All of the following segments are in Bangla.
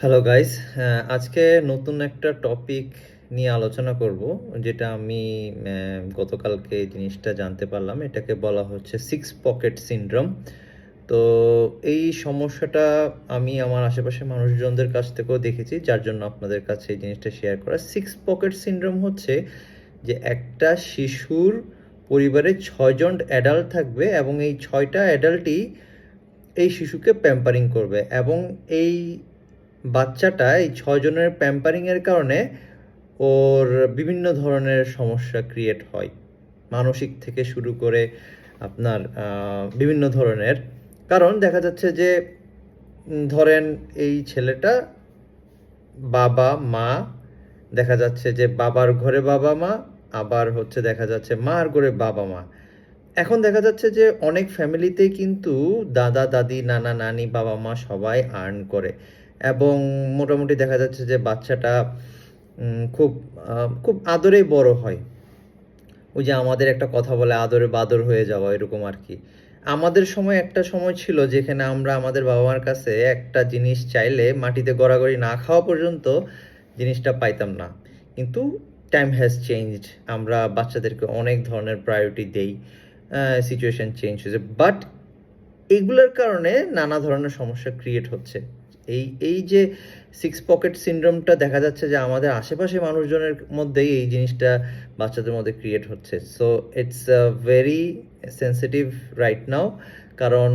হ্যালো গাইস, আজকে নতুন একটা টপিক নিয়ে আলোচনা করব, যেটা আমি গতকালকে এই জিনিসটা জানতে পারলাম। এটাকে বলা হচ্ছে সিক্স পকেট সিনড্রোম। তো এই সমস্যাটা আমি আমার আশেপাশে মানুষজনদের কাছ থেকেও দেখেছি, যার জন্য আপনাদের কাছে এই জিনিসটা শেয়ার করা। সিক্স পকেট সিনড্রোম হচ্ছে যে একটা শিশুর পরিবারে 6জন অ্যাডাল্ট থাকবে এবং এই 6টা অ্যাডাল্টই এই শিশুকে প্যাম্পারিং করবে, এবং এই বাচ্চাটা এই 6জনের প্যাম্পারিংয়ের কারণে ওর বিভিন্ন ধরনের সমস্যা ক্রিয়েট হয়, মানসিক থেকে শুরু করে আপনার বিভিন্ন ধরনের। কারণ দেখা যাচ্ছে যে ধরেন এই ছেলেটা বাবা মা, দেখা যাচ্ছে যে বাবার ঘরে বাবা মা, আবার হচ্ছে দেখা যাচ্ছে মার ঘরে বাবা মা। এখন দেখা যাচ্ছে যে অনেক ফ্যামিলিতেই কিন্তু দাদা দাদি নানা নানি বাবা মা সবাই আর্ন করে, এবং মোটামুটি দেখা যাচ্ছে যে বাচ্চাটা খুব খুব আদরেই বড় হয়। ওই যে আমাদের একটা কথা বলে, আদরে বাদর হয়ে যাওয়া, এরকম আর কি। আমাদের সময় একটা সময় ছিল যেখানে আমরা আমাদের বাবা মার কাছে একটা জিনিস চাইলে মাটিতে গড়াগড়ি না খাওয়া পর্যন্ত জিনিসটা পাইতাম না। কিন্তু টাইম হ্যাজ চেঞ্জড, আমরা বাচ্চাদেরকে অনেক ধরনের প্রায়োরিটি দেই, সিচুয়েশন চেঞ্জ হয়েছে, বাট এইগুলোর কারণে নানা ধরনের সমস্যা ক্রিয়েট হচ্ছে। এই যে সিক্স পকেট সিনড্রোমটা দেখা যাচ্ছে যে আমাদের আশেপাশে মানুষজনের মধ্যেই এই জিনিসটা বাচ্চাদের মধ্যে ক্রিয়েট হচ্ছে। So it's very sensitive right now, কারণ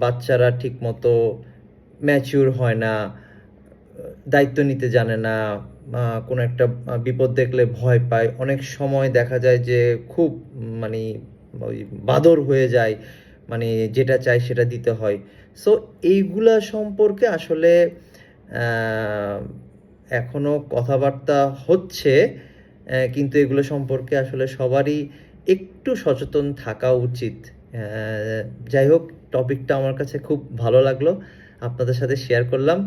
বাচ্চারা ঠিক মতো ম্যাচিউর হয় না, দায়িত্ব নিতে জানে না, কোনো একটা বিপদ দেখলে ভয় পায়, অনেক সময় দেখা যায় যে খুব মানে ওই বাদর হয়ে যায়, মানে যেটা চাই সেটা দিতে হয়। সো এইগুলা সম্পর্কে আসলে এখনো কথাবার্তা হচ্ছে, কিন্তু এগুলো সম্পর্কে আসলে সবারই একটু সচেতন থাকা উচিত। যাই হোক, টপিকটা আমার কাছে খুব ভালো লাগলো, আপনাদের সাথে শেয়ার করলাম।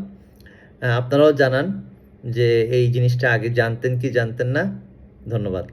আপনারাও জানান যে এই জিনিসটা আগে জানতেন কি জানতেন না। ধন্যবাদ।